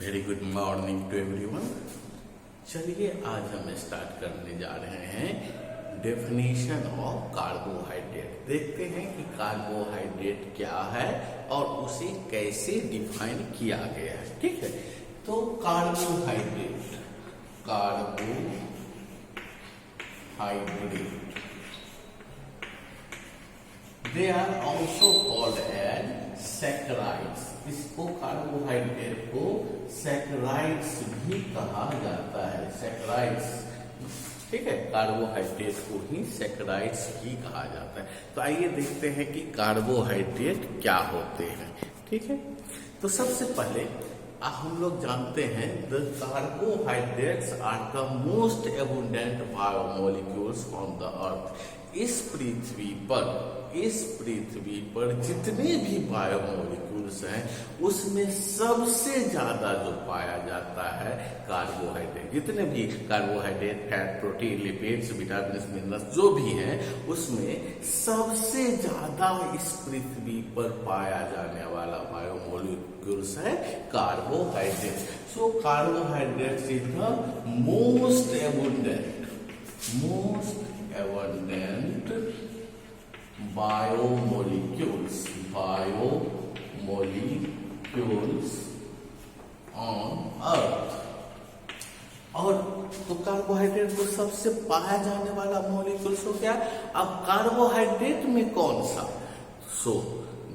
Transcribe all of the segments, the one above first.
Very good morning to everyone. चलिए आज हम स्टार्ट करने जा रहे हैं डेफिनेशन ऑफ कार्बोहाइड्रेट। देखते हैं कि कार्बोहाइड्रेट क्या है और उसे कैसे डिफाइन किया गया है। ठीक है, तो carbohydrate they are also called as saccharides. इसको कार्बोहाइड्रेट को सैकराइड्स भी कहा जाता है। सैकराइड्स, ठीक है, कार्बोहाइड्रेट को ही सैकराइड्स भी कहा जाता है। तो आइए देखते हैं कि कार्बोहाइड्रेट क्या होते हैं। ठीक है, तो सबसे पहले हम लोग जानते हैं the carbohydrates are the most abundant biomolecules on the earth. इस पृथ्वी पर जितने भी बायोमोलिक्यूल्स हैं उसमें सबसे ज्यादा जो पाया जाता है कार्बोहाइड्रेट। जितने भी carbohydrate, fat, protein, lipids, vitamins, minerals जो भी हैं उसमें सबसे ज्यादा इस पृथ्वी पर पाया जाने वाला बायोमोलिक्यूल्स है carbohydrate. So carbohydrate is the most abundant biomolecules on earth। और तो कार्बोहाइड्रेट को सबसे पाया जाने वाला मोलिक्यूल्स हो गया। अब कार्बोहाइड्रेट में कौन सा? So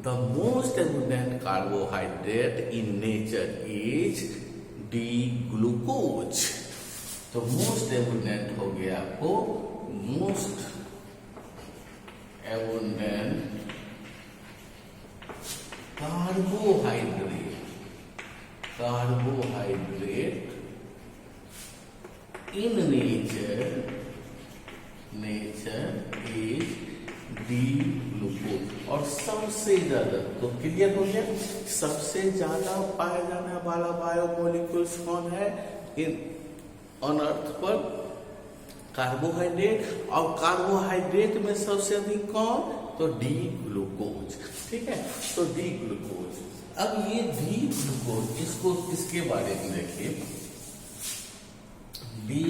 the most abundant carbohydrate in nature is D glucose. तो मोस्ट एबुंडेंट हो गया आपको most abundant carbohydrate in nature is D glucose. और सबसे ज्यादा, तो क्लियर हो गया, सबसे ज्यादा पाया जाने वाला बायोमोलिक्यूल्स कौन है ऑन अर्थ पर? कार्बोहाइड्रेट। और कार्बोहाइड्रेट में सबसे अधिक कौन? तो डी ग्लूकोज। ठीक है, तो डी ग्लूकोज। अब ये डी ग्लूकोज, इसके बारे में देखिए। डी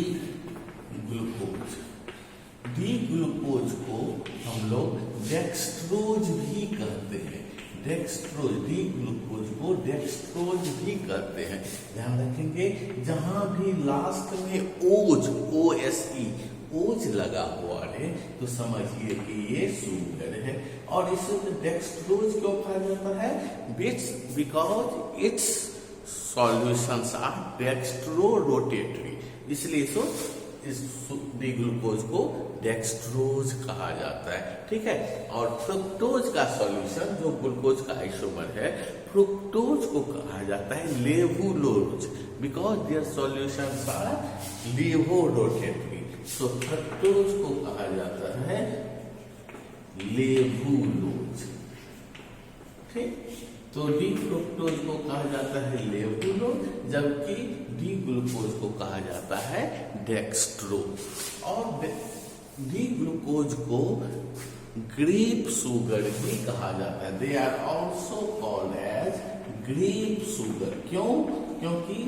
ग्लूकोज को हम लोग डेक्सट्रोज भी कहते हैं। डेक्सट्रोज, डी ग्लूकोज को डेक्सट्रोज भी कहते हैं। ध्यान रखेंगे, जहां भी लास्ट में ओज लगा हुआ है तो समझिए कि ये शुगर है। और इसे डेक्सट्रोज क्यों कहा जाता है? Because its solutions are dextrorotatory, इसलिए इस डी ग्लूकोज को डेक्सट्रोज कहा जाता है। ठीक है, और फ्रुक्टोज का सॉल्यूशन जो ग्लूकोज का आइसोमर है, फ्रुक्टोज को कहा जाता है levulose, because their solutions are levorotatory. So fructose को कहा जाता है लेवुलोज। ठीक, तो डी फ्रुक्टोज को कहा जाता है लेवुलोज, जबकि डी ग्लूकोज को कहा जाता है डेक्सट्रोज। और डी ग्लूकोज को ग्रेप शुगर भी कहा जाता है। They are also called as grape sugar. क्यों? क्योंकि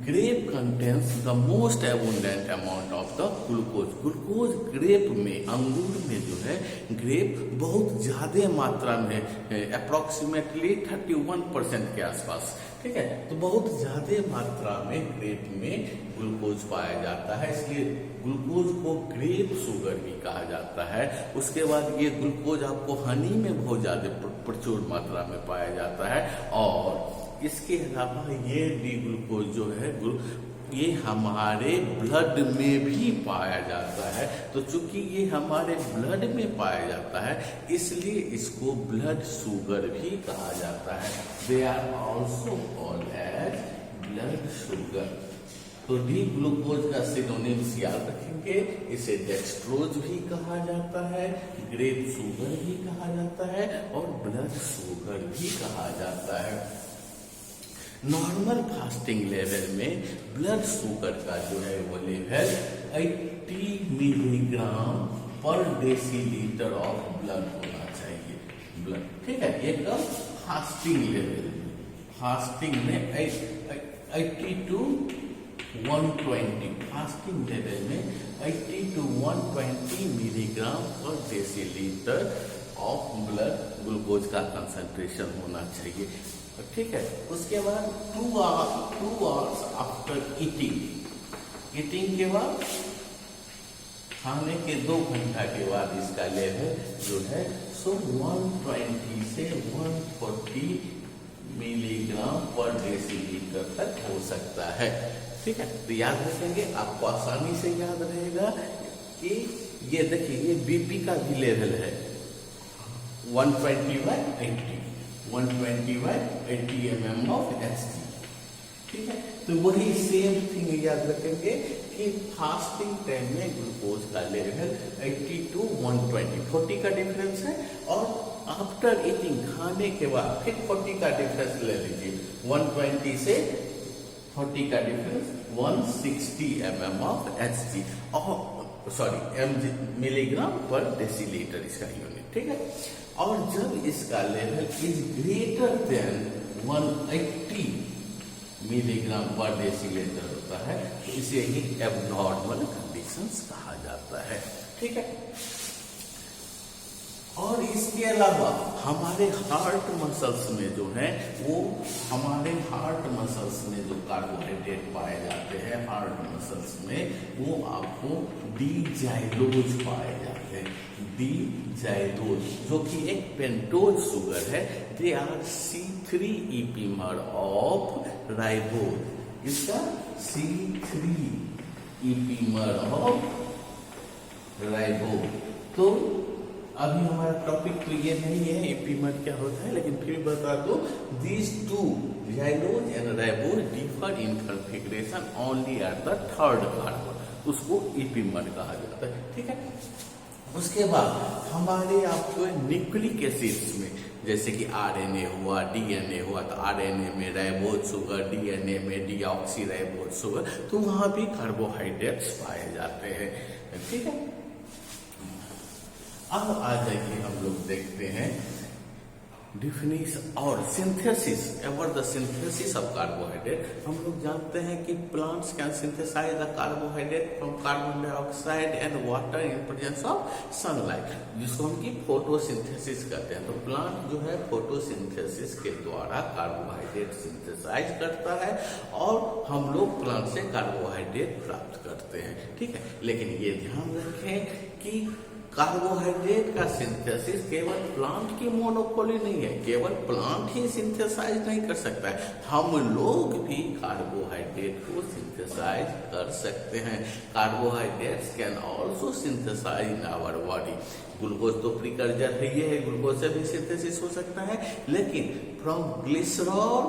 grape contains the most abundant amount of the glucose. Glucose grape में, अंगूर में जो है, ग्रेप बहुत ज्यादा मात्रा में, अप्रोक्सीमेटली 31% के आसपास। ठीक है, तो बहुत ज्यादा मात्रा में ग्रेप में ग्लूकोज पाया जाता है, इसलिए ग्लूकोज को ग्रेप शुगर भी कहा जाता है। उसके बाद ये ग्लूकोज आपको हनी में बहुत ज्यादा प्रचुर मात्रा में पाया जाता है। और इसके अलावा ये डी ग्लूकोज जो है ये हमारे ब्लड में भी पाया जाता है। तो चूंकि ये हमारे ब्लड में पाया जाता है इसलिए इसको ब्लड शुगर भी कहा जाता है। They are also called as blood sugar. तो डी ग्लूकोज का सिनोनिम्स याद रखेंगे, इसे डेक्सट्रोज भी कहा जाता है, ग्रेप शुगर भी कहा जाता है और ब्लड शुगर भी कहा जाता है। नॉर्मल फास्टिंग लेवल में ब्लड शुगर का जो है वो लेवल 80 मिलीग्राम पर डेसीलीटर ऑफ ब्लड होना चाहिए। ब्लड, ठीक है, ये कब? फास्टिंग लेवल में। फास्टिंग में 80 to 120 फास्टिंग लेवल में 80 to 120 मिलीग्राम पर डेसीलीटर ऑफ ब्लड ग्लूकोज का कंसंट्रेशन होना चाहिए। ठीक है, उसके बाद 2 आवर्स आफ्टर ईटिंग के बाद, खाने के 2 घंटा के बाद इसका लेवल जो है सो 120 से 140 मिलीग्राम पर डेसीलीटर तक हो सकता है। ठीक है, तो याद रखेंगे, आपको आसानी से याद रहेगा कि ये देखिए ये बीपी का भी लेवल है 120/80 mm ऑफ HG। ठीक है, तो वही सेम थिंग याद रखेंगे कि फास्टिंग टाइम में ग्लूकोज का लेवल 80 to 120 40 का डिफरेंस है, और आफ्टर ईटिंग खाने के बाद फिर 40 का डिफरेंस ले लीजिए, 120 से 40 का difference 160 mm of HG milligram पर डेसीलीटर इसका यूनिट। ठीक है, और जब इसका level is greater than 180 milligram पर डेसीलीटर होता है तो इसे ही एबनॉर्मल कंडीशंस कहा जाता है। ठीक है, और इसके अलावा हमारे हार्ट मसल्स में जो है वो हमारे हार्ट मसल्स में जो कार्बोहाइड्रेट पाए जाते हैं हार्ट मसल्स में, वो आपको डीजाइलोज पाए जाते हैं। डीजाइलोज जो कि एक पेंटोज शुगर है, they are C3 epimer of ribose. इसका C3 ईपीमर ऑफ राइबोज। तो अभी हमारा टॉपिक तो ये नहीं है ईपीमर क्या होता है, लेकिन फिर बता दो, these two xylose and ribose differ in configuration only at the third carbon, उसको ईपीमर कहा जाता है। ठीक है, उसके बाद हमारे आपको न्यूक्लिक एसिड्स में जैसे कि आरएनए हुआ, डीएनए हुआ, तो आरएनए में राइबोज शुगर, डीएनए में डीऑक्सी राइबोज शुगर, तो वहां भी कार्बोहाइड्रेट्स पाए जाते हैं। ठीक है, अब आ जाइए हम लोग देखते हैं डिफिनेशन और synthesis ever the synthesis of carbohydrate. हम लोग जानते हैं कि plants can synthesise the carbohydrate from carbon dioxide and water in presence of sunlight, जिसको हम की फोटोसिंथेसिस कहते हैं। तो प्लांट जो है फोटोसिंथेसिस के द्वारा कार्बोहाइड्रेट सिंथेसाइज करता है और हम लोग प्लांट से कार्बोहाइड्रेट प्राप्त करते हैं। ठीक है, लेकिन ये ध्यान रखें कि कार्बोहाइड्रेट का सिंथेसिस केवल प्लांट की मोनोपोली नहीं है, केवल प्लांट ही सिंथेसाइज नहीं कर सकता है, हम लोग भी कार्बोहाइड्रेट को सिंथेसाइज कर सकते हैं। Carbohydrates can also synthesize in our body. Glucose तो प्रीकर्जर है, ये है, ग्लूकोज से भी सिंथेसिस हो सकता है, लेकिन from glycerol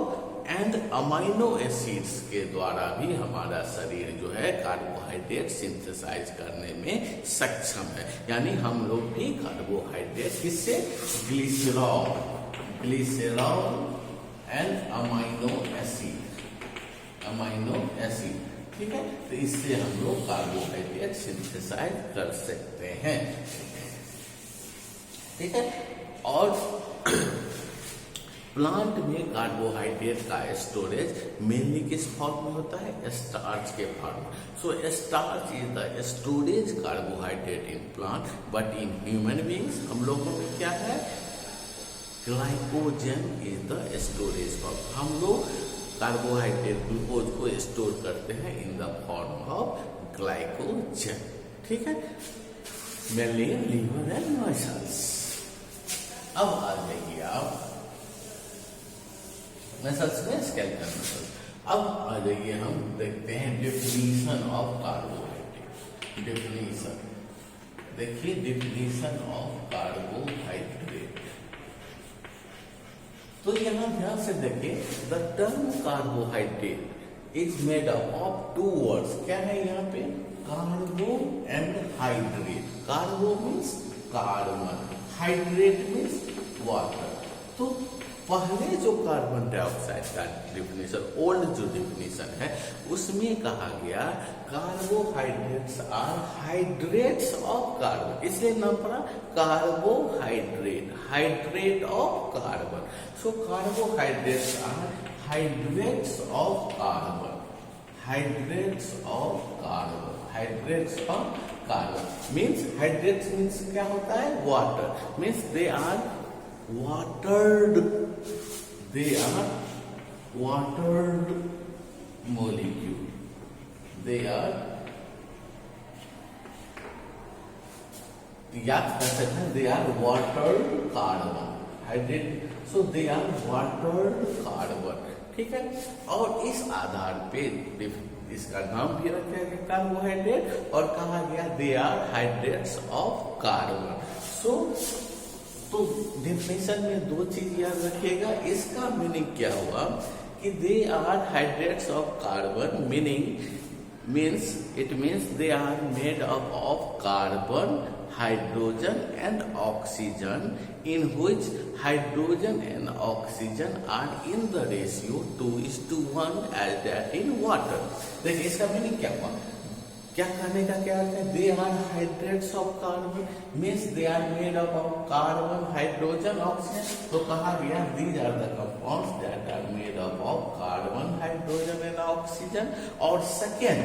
and amino acids के द्वारा भी हमारा शरीर जो है कार्बोहाइड्रेट सिंथेसाइज करने में सक्षम है। यानी हम लोग भी कार्बोहाइड्रेट किससे, ग्लिसरॉल एंड अमाइनो एसिड। ठीक है, तो इससे हम लोग कार्बोहाइड्रेट सिंथेसाइज कर सकते हैं। ठीक है, और प्लांट में कार्बोहाइड्रेट का स्टोरेज मेनली किस फॉर्म में होता है, स्टार्च के फॉर्म में। So starch is the storage carbohydrate in plant, but in human beings हम लोगों में क्या है, glycogen is the storage form. हम लोग कार्बोहाइड्रेट ग्लूकोज को स्टोर करते हैं in the form of glycogen. ठीक है, मेनली लीवर एंड मसल्स। अब आ जाइए आप मसल्स में स्केलेटल मसल्स। अब आ जाइए हम देखते हैं डेफिनेशन ऑफ कार्बोहाइड्रेट। डेफिनेशन देखिए, डेफिनेशन ऑफ कार्बोहाइड्रेट। तो यहां ध्यान से देखिए, the term carbohydrate is made up of 2 words. क्या है यहाँ पे, carbo and hydrate. Carbo means carbon, hydrate means water. तो पहले जो कार्बन डाइऑक्साइड का डिफिनेशन, ओल्ड जो डिफिनेशन है, उसमें कहा गया carbohydrates are hydrates of carbon, इसलिए नाम पड़ा carbohydrate, hydrate of carbon. So carbohydrates are hydrates of carbon. Hydrates of carbon. Hydrates of carbon means hydrates means क्या होता है? Water. Means they are watered. They are watered molecule. They are याद कर सकते हैं they are watered carbon. Hydrate. So they are watered carbon. ठीक है. और इस आधार पे इसका नाम भी रखा गया कार्बोहाइड्रेट और कहा गया they are hydrates of carbon. So तो डेफिनेशन में दो चीज याद रखिएगा. इसका मीनिंग क्या हुआ कि they are hydrates of carbon means it means they are made up of carbon, hydrogen and oxygen, in which hydrogen and oxygen are in the ratio 2:1 as that in water. देखिए इसका meaning क्या हुआ? क्या कहने का क्या अर्थ है? They are hydrates of carbon means they are made up of carbon, hydrogen, oxygen. तो कहा गया these are the compounds that are made up of carbon, hydrogen and oxygen. और सेकेंड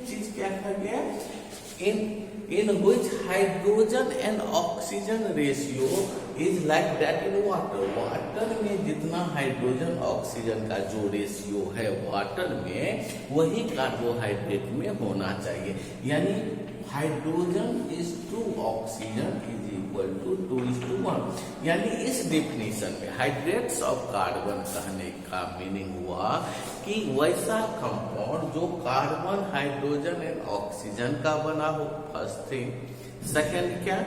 चीज क्या कहा गया? in which hydrogen and oxygen ratio is like that in water. Water में जितना हाइड्रोजन ऑक्सीजन का जो रेशियो है वाटर में वही कार्बोहाइड्रेट में होना चाहिए. यानी hydrogen is to oxygen is equal to 2:1. यानी इस डेफिनेशन में हाइड्रेट्स ऑफ कार्बन कहने का मीनिंग हुआ कि वैसा कंपाउंड जो कार्बन, हाइड्रोजन एंड ऑक्सीजन का बना हो. First thing. सेकेंड क्या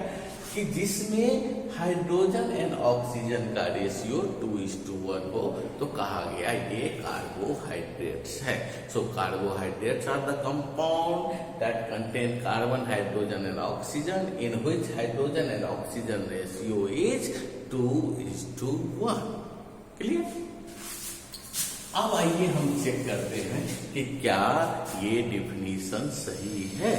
कि जिसमें हाइड्रोजन एंड ऑक्सीजन का रेशियो 2:1 हो तो कहा गया ये कार्बोहाइड्रेट्स है. So carbohydrates are the compound that contain carbon, hydrogen and oxygen in which hydrogen and oxygen ratio is 2:1. Clear? अब आइए हम चेक करते हैं कि क्या ये डिफिनीशन सही है.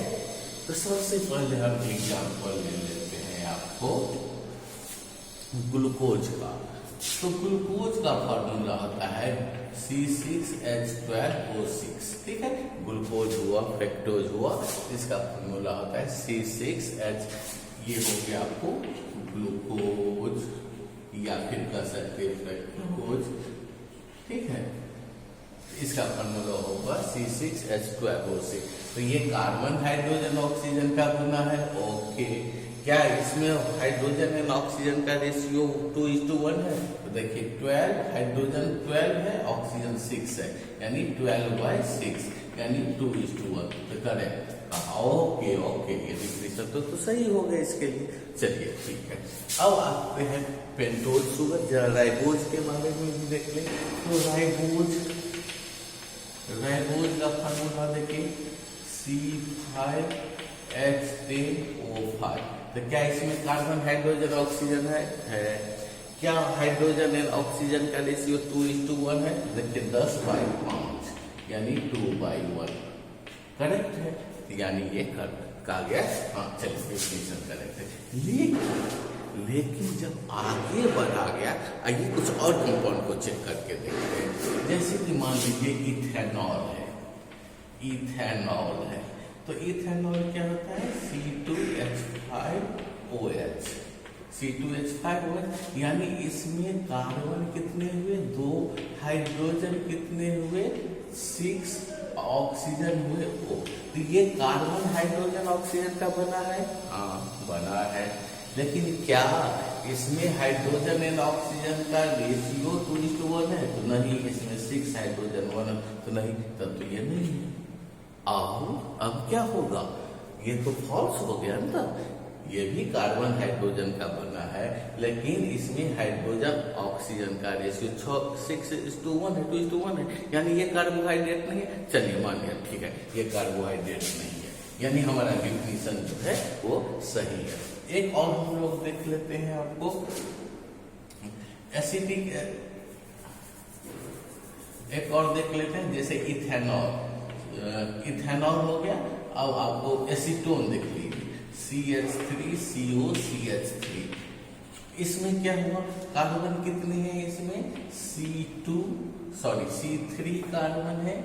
तो सबसे पहले हम एग्जाम्पल ले लेते हैं आपको ग्लूकोज का. तो ग्लूकोज का फॉर्मूला होता है C6H12O6. ठीक है. ग्लूकोज हुआ, फ्रक्टोज हुआ, इसका फॉर्मूला होता है C6H. ये हो गया आपको ग्लूकोज या फिर कह सकते हैं फ्रक्टोज. ठीक है. इसका फॉर्मूला होगा C6H12O6. तो ये कार्बन, हाइड्रोजन, ऑक्सीजन का बना है. ओके. क्या इसमें हाइड्रोजन एंड ऑक्सीजन का रेशियो 2:1 है? तो देखिए 12 हाइड्रोजन 12 है, ऑक्सीजन 6 है, यानी 12/6 यानी 2:1. तो करेक्ट. Okay okay. ये डिफिनेशन तो सही हो गया इसके लिए. चलिए ठीक है. अब आते हैं पेंटोज शुगर. जरा राइबोज के बारे में भी देख लें. तो राइबोज का फॉर्मूला देखिए C5H10O5. तो क्या इसमें कार्बन, हाइड्रोजन, ऑक्सीजन है? क्या हाइड्रोजन एंड ऑक्सीजन का रेशियो 2:1 है? देखिए 10/5 यानी 2/1. करेक्ट है. यानी ये कहा गया. हाँ चलिए डेफिनेशन करेक्ट है. लेकिन जब आगे बढ़ा गया, आइए कुछ और कंपाउंड को चेक करके देखते हैं. जैसे कि मान लीजिए इथेनॉल है. इथेनॉल है तो इथेनॉल क्या होता है? C2H5OH. C2H5OH यानी इसमें कार्बन कितने हुए? 2. हाइड्रोजन कितने हुए? 6. ऑक्सीजन हुए O. तो ये कार्बन, हाइड्रोजन, ऑक्सीजन का बना है. हाँ बना है. लेकिन क्या इसमें हाइड्रोजन एंड ऑक्सीजन का रेशियो 2:1 है? तो नहीं. इसमें 6 हाइड्रोजन 1 तो नहीं. तब तो ये नहीं है. अब क्या होगा? ये तो फॉल्स हो गया ना. ये भी कार्बन, हाइड्रोजन का बना है लेकिन इसमें हाइड्रोजन, ऑक्सीजन का रेशियो 6:1 है, 2:1 है. यानी ये कार्बोहाइड्रेट नहीं है. चलिए मान लिया ठीक है ये कार्बोहाइड्रेट नहीं है. यानी हमारा डेफिनेशन जो है वो सही है. एक और हम लोग देख लेते हैं आपको एसिडिक. एक और देख लेते हैं जैसे इथेनॉल. इथेनॉल हो गया. अब आपको एसीटोन देख लीजिए CH3COCH3. इसमें क्या हुआ, कार्बन कितने हैं इसमें, C3 कार्बन है,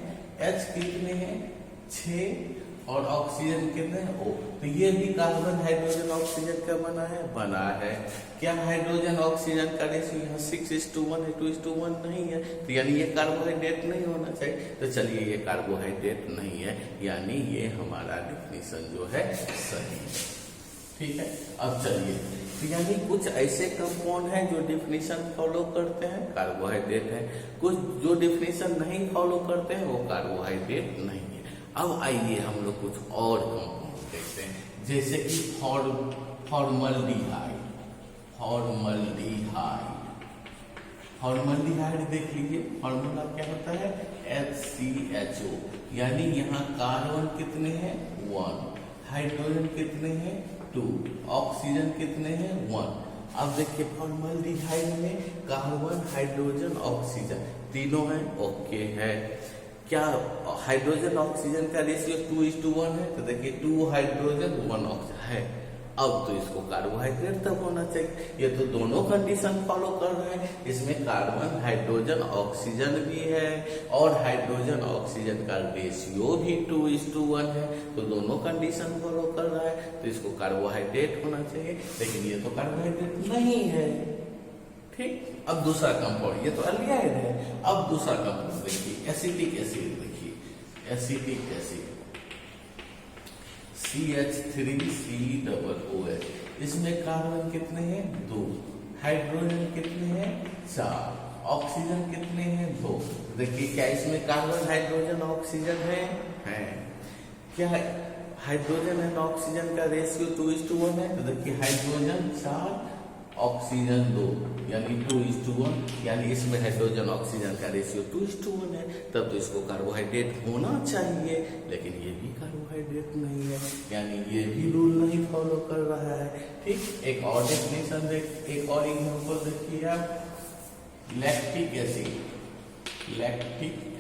H कितने हैं 6 और ऑक्सीजन कितने हैं O। तो ये भी कार्बन हाइड्रोजन ऑक्सीजन का बना है। क्या हाइड्रोजन ऑक्सीजन का रेशियो यहाँ 6:1 है, 2:1 नहीं है, तो यानी ये कार्बोहाइड्रेट नहीं होना चाहिए। तो चलिए ये कार्बोहाइड्रेट नहीं है, यानी ये हमारा डिफिनीशन जो है सही है। ठीक है, अब चलिए, तो यानी कुछ ऐसे कंपाउंड हैं जो डिफिनीशन फॉलो करते हैं, कार्बोहाइड्रेट है, कुछ जो डिफिनीशन नहीं फॉलो करते हैं वो कार्बोहाइड्रेट नहीं है। अब आइए हम लोग कुछ और कंपाउंड देखते हैं, जैसे कि फॉर्मल्डिहाइड देख लीजिए, फॉर्मूला क्या होता है HCHO, यानी यहाँ कार्बन कितने हैं 1, हाइड्रोजन कितने हैं 2, ऑक्सीजन कितने हैं 1। अब देखिए फॉर्मल्डिहाइड में कार्बन हाइड्रोजन ऑक्सीजन तीनों हैं, ओके है। क्या हाइड्रोजन ऑक्सीजन का रेशियो 2:1 है, तो देखिए 2 हाइड्रोजन 1 ऑक्सीजन है। अब तो इसको कार्बोहाइड्रेट तब होना चाहिए, ये तो दोनों कंडीशन फॉलो कर रहे हैं, इसमें कार्बन हाइड्रोजन ऑक्सीजन भी है और हाइड्रोजन ऑक्सीजन का रेशियो भी 2:1 है, तो दोनों कंडीशन फॉलो कर रहा है, तो इसको कार्बोहाइड्रेट होना चाहिए, लेकिन ये तो कार्बोहाइड्रेट नहीं है। ठीक, अब दूसरा कंपाउंड, ये तो अल्डिहाइड है। अब दूसरा कंपाउंड देखिए, एसिटिक एसिड देखिए, एसिटिक एसिड CH3COOH, इसमें कार्बन कितने हैं 2, हाइड्रोजन कितने हैं 4, ऑक्सीजन कितने हैं 2। देखिए क्या इसमें कार्बन हाइड्रोजन ऑक्सीजन है? क्या है? हाइड्रोजन एंड ऑक्सीजन का रेशियो 2:1 है, तो देखिए हाइड्रोजन 4 ऑक्सीजन 2 यानी 2:1, यानी इसमें हाइड्रोजन ऑक्सीजन का रेशियो 2:1 है, तब तो इसको कार्बोहाइड्रेट होना चाहिए, लेकिन ये भी कार्बोहाइड्रेट नहीं है, यानी ये भी रूल नहीं फॉलो कर रहा है। ठीक, एक और डेफिनेशन एक और एग्जांपल देखिए आप, lactic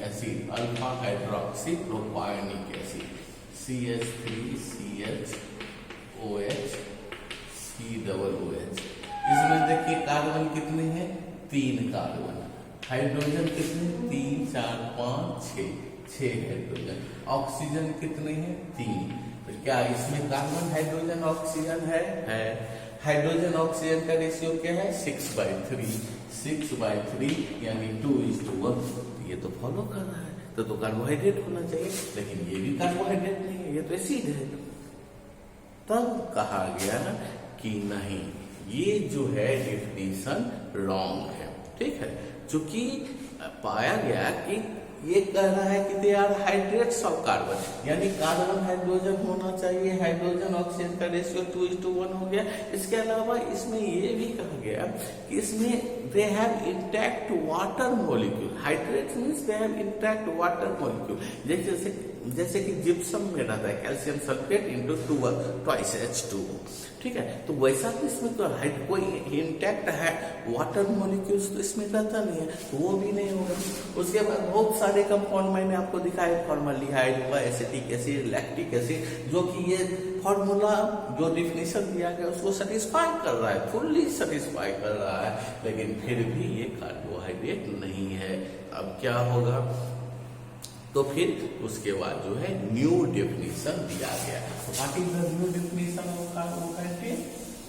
acid alpha hydroxy propionic acid CH3CHOH COOH, इसमें देखिए कार्बन कितने हैं 3 कार्बन, हाइड्रोजन कितने 3 4 5 6 हाइड्रोजन, ऑक्सीजन कितने हैं 3। तो क्या इसमें कार्बन हाइड्रोजन ऑक्सीजन है? हाइड्रोजन ऑक्सीजन का रेशियो क्या है 6/3 यानी 2:1, ये तो फॉलो कर रहा है, तो कार्बोहाइड्रेट होना चाहिए, लेकिन ये भी कार्बोहाइड्रेट नहीं है, ये तो एसिड है। तब कहा गया कि नहीं, ये जो है डेफिनेशन रॉन्ग है। ठीक है, चूंकि पाया गया कि ये कह रहा है कि they are hydrates of carbon, यानी कार्बन हाइड्रोजन होना चाहिए, हाइड्रोजन ऑक्सीजन का रेशियो 2:1 हो गया। इसके अलावा इसमें ये भी कहा गया कि इसमें they have intact water molecule, hydrates means they have intact water molecule, जैसे कि जिप्सम में रहता है कैल्शियम सल्फेट इंटू 2 H2O। ठीक है, तो वैसा तो इसमें तो कोई इंटैक्ट है वाटर मॉलिक्यूल्स तो इसमें रहता नहीं है, तो वो भी नहीं होगा। उसके बाद बहुत सारे कंपाउंड मैंने आपको दिखाए, फॉर्मल्डिहाइड हुआ, एसिटिक एसिड, लैक्टिक एसिड, जो कि ये फॉर्मूला जो डिफिनेशन दिया गया उसको सेटिस्फाई कर रहा है, फुल्ली सेटिस्फाई कर रहा है, लेकिन फिर भी ये कार्बोहाइड्रेट नहीं है। अब क्या होगा, तो फिर उसके बाद जो है न्यू डेफिनेशन दिया गया। What is the new definition of carbohydrate?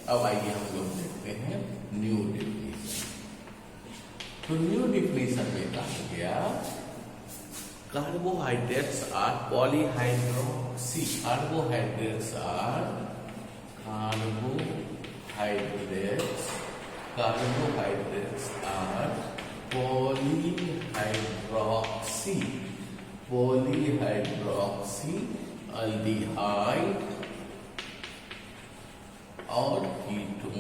अब आइए हम लोग देखते हैं न्यू डेफिनेशन। तो न्यू डेफिनेशन में कहा गया carbohydrates are polyhydroxy, carbohydrates are polyhydroxy aldehyde और कीटोन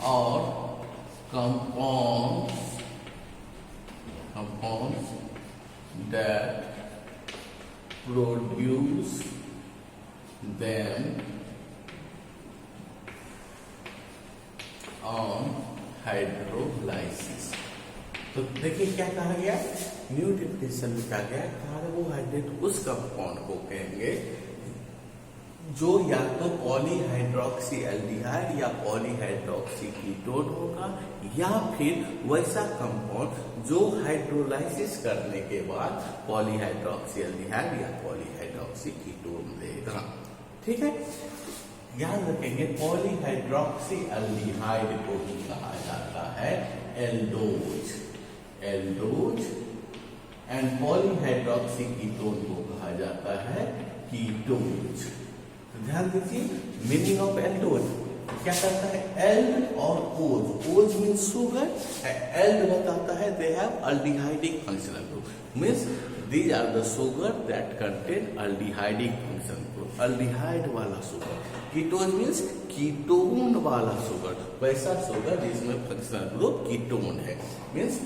और compounds that produce them on hydrolysis। तो देखिए क्या कहा गया, न्यू डेफिनेशन में कहा गया कार्बोहाइड्रेट उस कंपाउंड को कहेंगे जो या तो पॉलीहाइड्रोक्सी एल्डिहाइड या पॉलीहाइड्रोक्सी कीटोन होगा, या फिर वैसा कंपाउंड जो हाइड्रोलाइसिस करने के बाद पॉलीहाइड्रोक्सी एल्डिहाइड या पॉलीहाइड्रोक्सी कीटोन देगा। ठीक है, याद रखेंगे पॉलीहाइड्रोक्सी एल्डिहाइड को भी कहा जाता है aldose, aldose, and polyhydroxy ketone को कहा जाता है कीटोज। ध्यान दीजिए मीनिंग ऑफ एल्डोज क्या करता है, एल्ड और ओज, ओज मीन्स शुगर, एल्ड बताता है they have aldehydic functional group, means these are the sugar that contain aldehydic function group, aldehyde वाला शुगर। कीटोन मीन्स कीटोन वाला शुगर, वैसा शुगर जिसमें फंक्शनल ग्रुप कीटोन है। मीन्स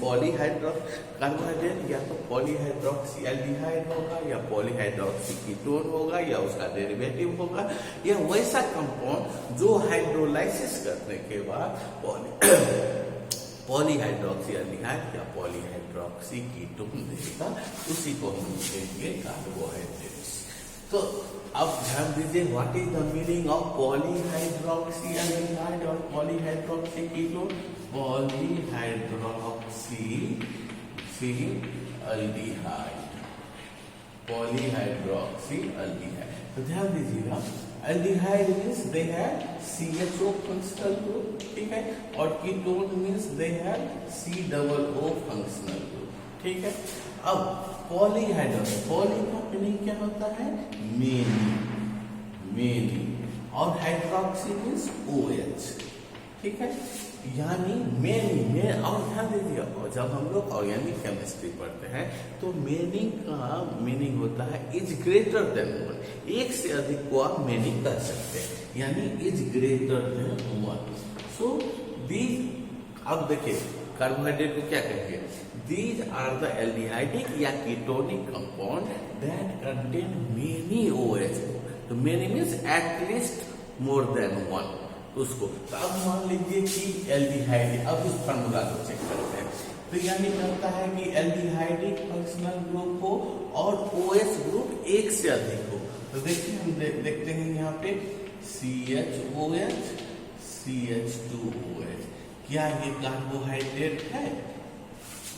कार्बोहाइड्रेट या तो पॉलीहाइड्रोक्सी एल्डिहाइड होगा या पॉलीहाइड्रोक्सी कीटोन होगा या उसका डेरिवेटिव होगा, या वैसा कंपाउंड जो हाइड्रोलाइसिस करने के बाद पॉलीहाइड्रोक्सी एल्डिहाइड या पॉलीहाइड्रोक्सी कीटोन देगा, उसी को हम कहेंगे कार्बोहाइड्रेट्स। तो अब ध्यान दीजिए what is the meaning of polyhydroxy aldehyde और polyhydroxy ketone. Polyhydroxy aldehyde, polyhydroxy aldehyde, तो ध्यान दीजिएगा aldehyde means they have CHO functional group, ठीक है, और ketone means they have COO functional group. ठीक है, अब पॉलीहाइड्रोक्सी, पॉली का मीनिंग क्या होता है, मेनी, मेनी, और हाइड्रोक्सी मीन्स OH। ठीक है, यानी मेनी में, और ध्यान दीजिए जब हम लोग ऑर्गेनिक केमिस्ट्री पढ़ते हैं तो मेनी का मीनिंग होता है इज ग्रेटर देन वन, एक से अधिक को आप मेनी कर सकते हैं, यानी is greater than one. So these, अब देखिए कार्बोहाइड्रेट को क्या कहेंगे, दीज आर द एल्डिहाइडिक या ketonic compound that contain many OH। तो many means at least more than one, उसको। तो अब मान लीजिए कि एल्डिहाइड, अब इस फार्मूला को चेक करते हैं, तो यानी कहता है कि एल्डिहाइडिक फंक्शनल ग्रुप हो और OH ग्रुप एक से अधिक हो। तो देखिए हम देखते हैं यहाँ पे CHOH, CH2OH, क्या ये कार्बोहाइड्रेट है?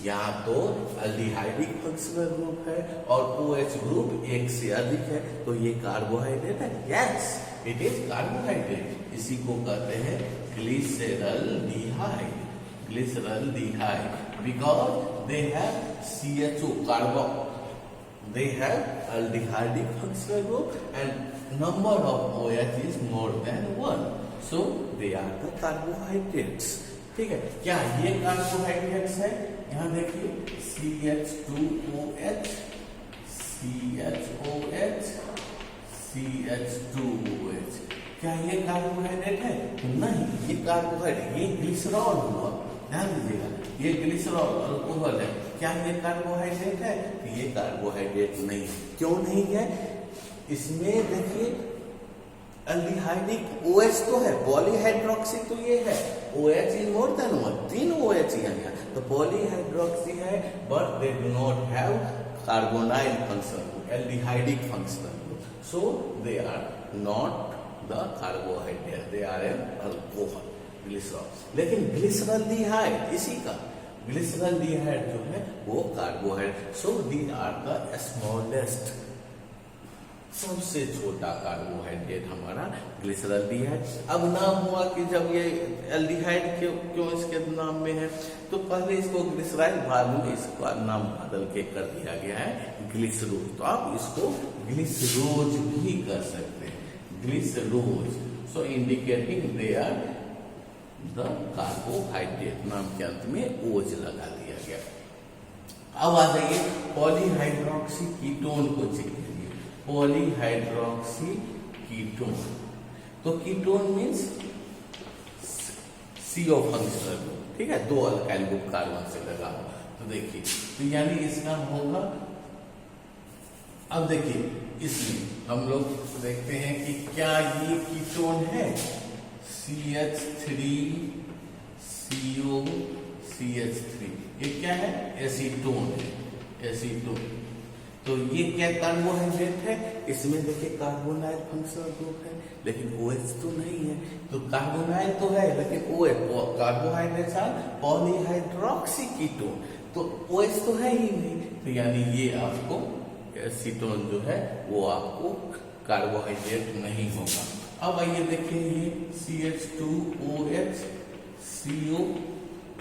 या तो एल्डिहाइडिक फंक्शनल ग्रुप है और OH ग्रुप एक से अधिक है, तो ये कार्बोहाइड्रेट है। Yes, it is carbohydrate. इसी को कहते हैं glyceraldehyde, glyceraldehyde, because they have CHO carbon, they have aldehydic functional group and number of OH is more than 1, so they are the carbohydrates। ठीक है, क्या ये कार्बोहाइड्रेट्स है? यहाँ देखिए CH2OH, CHOH, CH2OH, क्या ये कार्बोहाइड्रेट है? नहीं, ये कार्बोहाइड्रेट, ये ग्लिसरॉल हुआ। ध्यान दीजिएगा, ये ग्लिसरॉल अल्कोहल है, क्या ये कार्बोहाइड्रेट है? ये कार्बोहाइड्रेट नहीं। क्यों नहीं है? इसमें देखिए एल्डिहाइडिक OH तो है, पॉलीहाइड्रोक्सी तो ये है, OH is more than one, 3 OH यहाँ, तो पॉलीहाइड्रोक्सी है, but they do not have carbonyl function, aldehydic function, so they are not the carbohydrate, they are an alcohol, glycerol. लेकिन ग्लिसरल्डिहाइड, इसी का ग्लिसरल्डिहाइड जो है वो carbohydrate. So these are the smallest, सबसे छोटा कार्बोहाइड्रेट हमारा ग्लिसरल्डिहाइड। अब नाम हुआ कि जब ये एल्डिहाइड क्यों इसके नाम में है, तो पहले इसको ग्लिसराइल, बाद में इसका नाम बदल के कर दिया गया है ग्लिसरोज। तो आप इसको ग्लिसरोज भी कर सकते हैं, glycerose. So indicating they are the carbohydrate, नाम के अंत में ओज लगा दिया गया। अब आ जाइए पॉलीहाइड्रोक्सी कीटोन को चेक करिए, पॉलीहाइड्रोक्सी कीटोन। तो ketone means CO functional group, ठीक है, 2 अल्काइल ग्रुप कार्बन से लगा हुआ। तो देखिए, तो यानी इसका होगा, अब देखिए इसमें हम लोग देखते हैं कि क्या ये कीटोन है, CH3 CO CH3, ये क्या है? एसीटोन है, एसीटोन। तो ये क्या कार्बोहाइड्रेट है, इसमें देखिए कार्बोनाइल फंक्शनल ग्रुप है, लेकिन OH तो नहीं है। तो कार्बोनाइल तो है लेकिन OH, carbohydrates are polyhydroxy ketone, तो OH तो है ही नहीं, तो यानी ये आपको एसीटोन जो है वो आपको कार्बोहाइड्रेट नहीं होगा। अब आइए देखिए ये CH2OH CO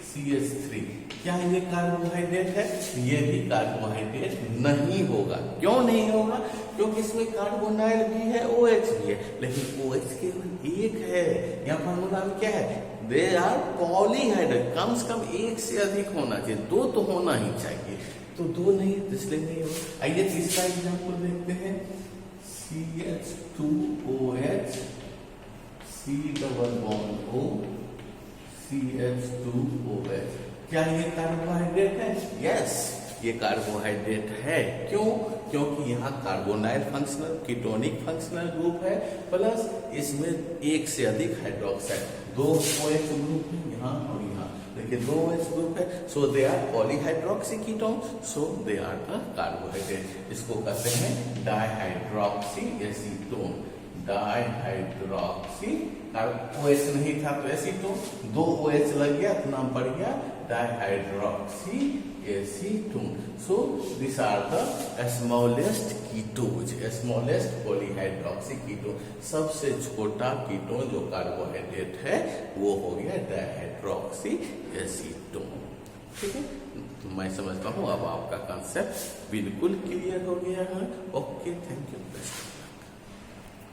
CH3, क्या ये कार्बोहाइड्रेट है? ये भी कार्बोहाइड्रेट नहीं होगा। क्यों नहीं होगा? क्योंकि इसमें कार्बोनाइल भी है, OH भी है, लेकिन OH केवल एक है। यहाँ फॉर्मूला में क्या है? दे आर पॉलीहाइड्रेट, कम से कम एक से अधिक होना चाहिए, दो तो होना ही चाहिए, तो दो नहीं, इसलिए नहीं होगा। आइए तीसरा एग्जाम्पल देखते हैं, CH2OH C+O CH2OH, क्या ये कार्बोहाइड्रेट है? यस, ये कार्बोहाइड्रेट है। क्यों? क्योंकि यहाँ carbonyl functional ketonic functional group है, प्लस इसमें एक से अधिक हाइड्रोक्साइड, दो OH ग्रुप है यहाँ और यहाँ, देखिए दो OH ग्रुप है, so they are polyhydroxy ketone, so they are the carbohydrate. इसको कहते हैं डाइहाइड्रोक्सी एसीटोन, डाइहाइड्रोक्सी, OH नहीं था तो एसीटोन, दो OH लग गया तो नाम पड़ गया dihydroxy acetone. So this are the smallest ketose, smallest polyhydroxy ketone, सबसे छोटा कीटोन जो कार्बोहाइड्रेट है वो हो गया डाइहाइड्रोक्सी एसीटोन। ठीक है, तो मैं समझता हूँ अब आपका कंसेप्ट बिल्कुल क्लियर हो गया है। Okay, thank you.